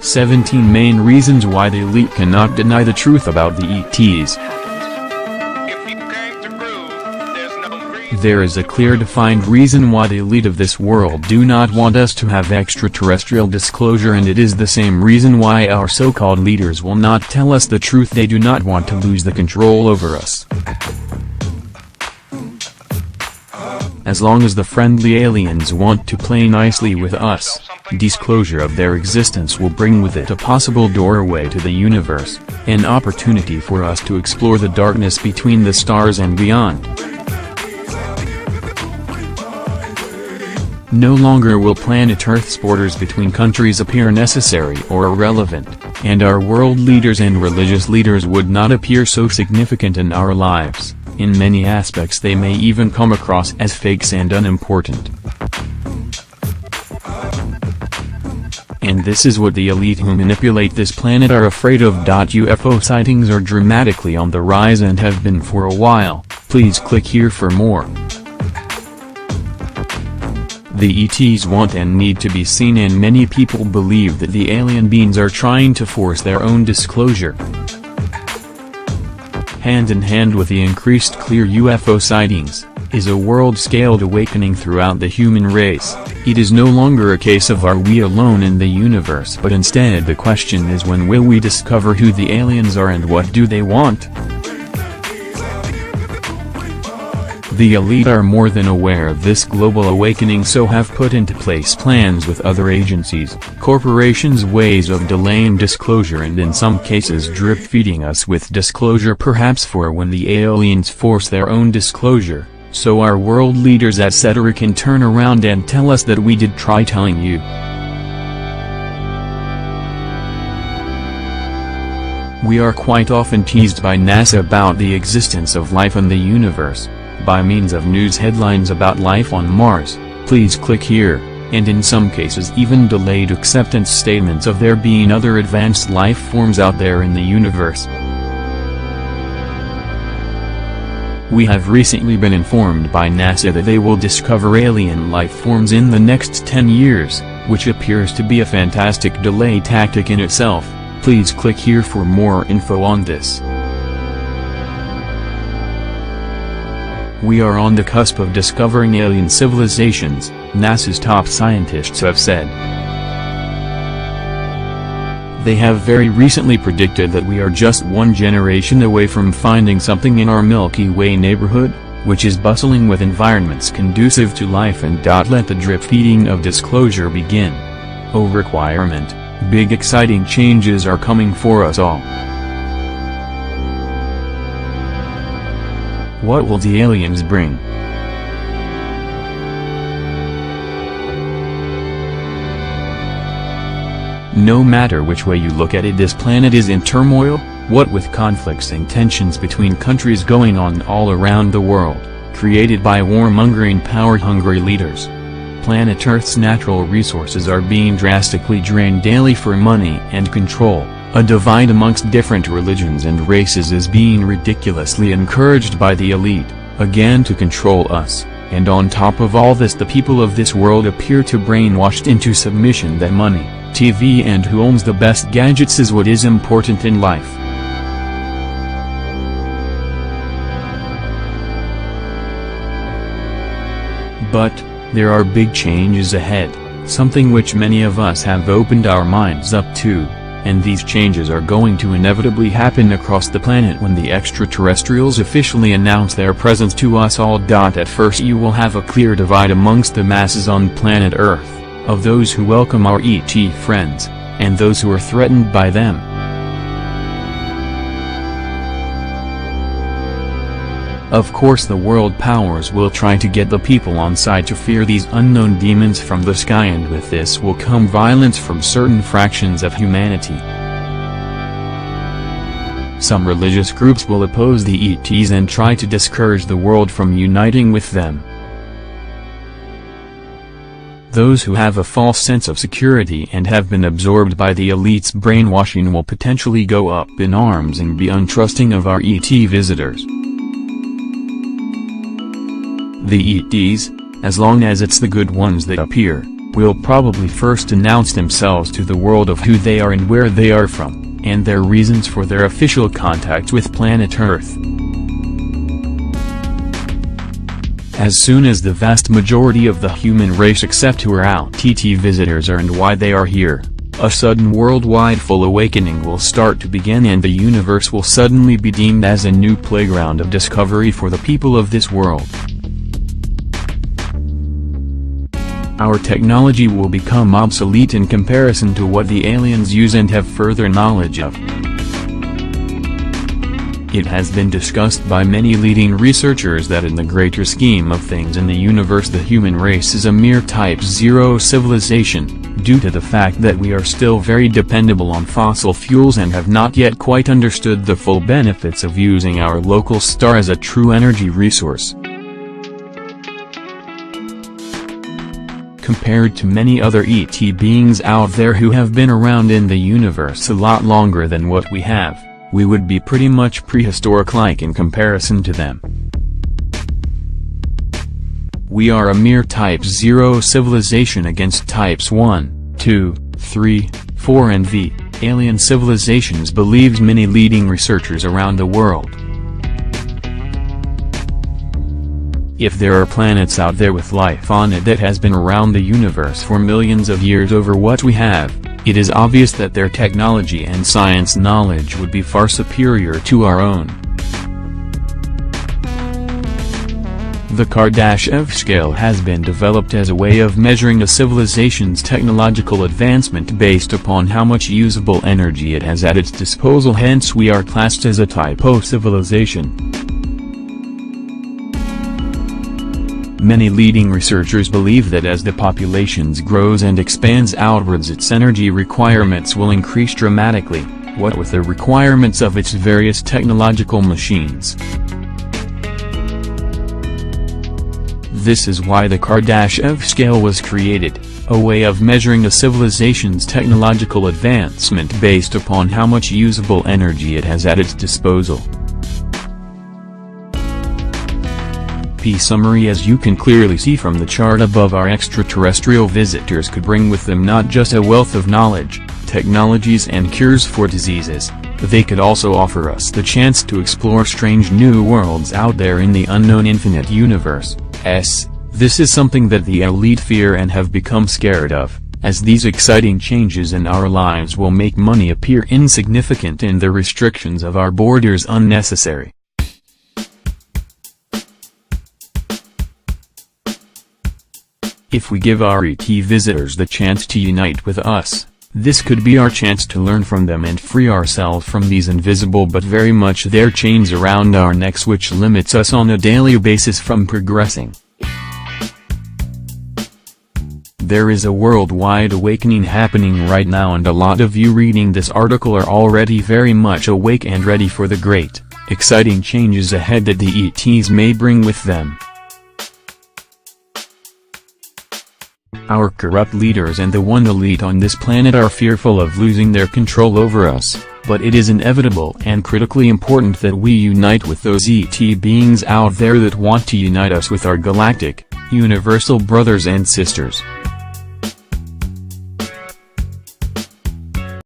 17 main reasons why the elite cannot deny the truth about the ETs. There is a clear defined reason why the elite of this world do not want us to have extraterrestrial disclosure, and it is the same reason why our so-called leaders will not tell us the truth. They do not want to lose the control over us. As long as the friendly aliens want to play nicely with us, disclosure of their existence will bring with it a possible doorway to the universe, an opportunity for us to explore the darkness between the stars and beyond. No longer will planet Earth's borders between countries appear necessary or irrelevant, and our world leaders and religious leaders would not appear so significant in our lives. In many aspects they may even come across as fakes and unimportant. And this is what the elite who manipulate this planet are afraid of. UFO sightings are dramatically on the rise and have been for a while. Please click here for more. The ETs want and need to be seen, and many people believe that the alien beings are trying to force their own disclosure. Hand in hand with the increased clear UFO sightings, is a world-scaled awakening throughout the human race. It is no longer a case of are we alone in the universe, but instead the question is, when will we discover who the aliens are and what do they want? The elite are more than aware of this global awakening, so have put into place plans with other agencies, corporations, ways of delaying disclosure, and in some cases drip-feeding us with disclosure, perhaps for when the aliens force their own disclosure, so our world leaders etc. can turn around and tell us that we did try telling you. We are quite often teased by NASA about the existence of life in the universe, by means of news headlines about life on Mars. Please click here, and in some cases even delayed acceptance statements of there being other advanced life forms out there in the universe. We have recently been informed by NASA that they will discover alien life forms in the next 10 years, which appears to be a fantastic delay tactic in itself. Please click here for more info on this. We are on the cusp of discovering alien civilizations, NASA's top scientists have said. They have very recently predicted that we are just one generation away from finding something in our Milky Way neighborhood, which is bustling with environments conducive to life, and let the drip feeding of disclosure begin. Oh requirement, big exciting changes are coming for us all. What will the aliens bring? No matter which way you look at it, this planet is in turmoil, what with conflicts and tensions between countries going on all around the world, created by warmongering power-hungry leaders. Planet Earth's natural resources are being drastically drained daily for money and control. A divide amongst different religions and races is being ridiculously encouraged by the elite, again to control us, and on top of all this the people of this world appear to brainwashed into submission that money, TV and who owns the best gadgets is what is important in life. But, there are big changes ahead, something which many of us have opened our minds up to. And these changes are going to inevitably happen across the planet when the extraterrestrials officially announce their presence to us all. At first you will have a clear divide amongst the masses on planet Earth, of those who welcome our ET friends, and those who are threatened by them. Of course the world powers will try to get the people on side to fear these unknown demons from the sky, and with this will come violence from certain fractions of humanity. Some religious groups will oppose the ETs and try to discourage the world from uniting with them. Those who have a false sense of security and have been absorbed by the elite's brainwashing will potentially go up in arms and be untrusting of our ET visitors. The ETs, as long as it's the good ones that appear, will probably first announce themselves to the world of who they are and where they are from, and their reasons for their official contact with planet Earth. As soon as the vast majority of the human race accept who our OTT visitors are and why they are here, a sudden worldwide full awakening will start to begin, and the universe will suddenly be deemed as a new playground of discovery for the people of this world. Our technology will become obsolete in comparison to what the aliens use and have further knowledge of. It has been discussed by many leading researchers that in the greater scheme of things in the universe the human race is a mere Type 0 civilization, due to the fact that we are still very dependable on fossil fuels and have not yet quite understood the full benefits of using our local star as a true energy resource. Compared to many other ET beings out there who have been around in the universe a lot longer than what we have, we would be pretty much prehistoric-like in comparison to them. We are a mere Type 0 civilization against Types 1, 2, 3, 4 and V, alien civilizations, believes many leading researchers around the world. If there are planets out there with life on it that has been around the universe for millions of years over what we have, it is obvious that their technology and science knowledge would be far superior to our own. The Kardashev scale has been developed as a way of measuring a civilization's technological advancement based upon how much usable energy it has at its disposal, hence we are classed as a Type O civilization. Many leading researchers believe that as the population grows and expands outwards, its energy requirements will increase dramatically, what with the requirements of its various technological machines. This is why the Kardashev scale was created, a way of measuring a civilization's technological advancement based upon how much usable energy it has at its disposal. Summary: as you can clearly see from the chart above, our extraterrestrial visitors could bring with them not just a wealth of knowledge, technologies and cures for diseases, but they could also offer us the chance to explore strange new worlds out there in the unknown infinite universe. This is something that the elite fear and have become scared of, as these exciting changes in our lives will make money appear insignificant and the restrictions of our borders unnecessary. If we give our ET visitors the chance to unite with us, this could be our chance to learn from them and free ourselves from these invisible but very much there chains around our necks which limits us on a daily basis from progressing. There is a worldwide awakening happening right now, and a lot of you reading this article are already very much awake and ready for the great, exciting changes ahead that the ETs may bring with them. Our corrupt leaders and the one elite on this planet are fearful of losing their control over us, but it is inevitable and critically important that we unite with those ET beings out there that want to unite us with our galactic, universal brothers and sisters.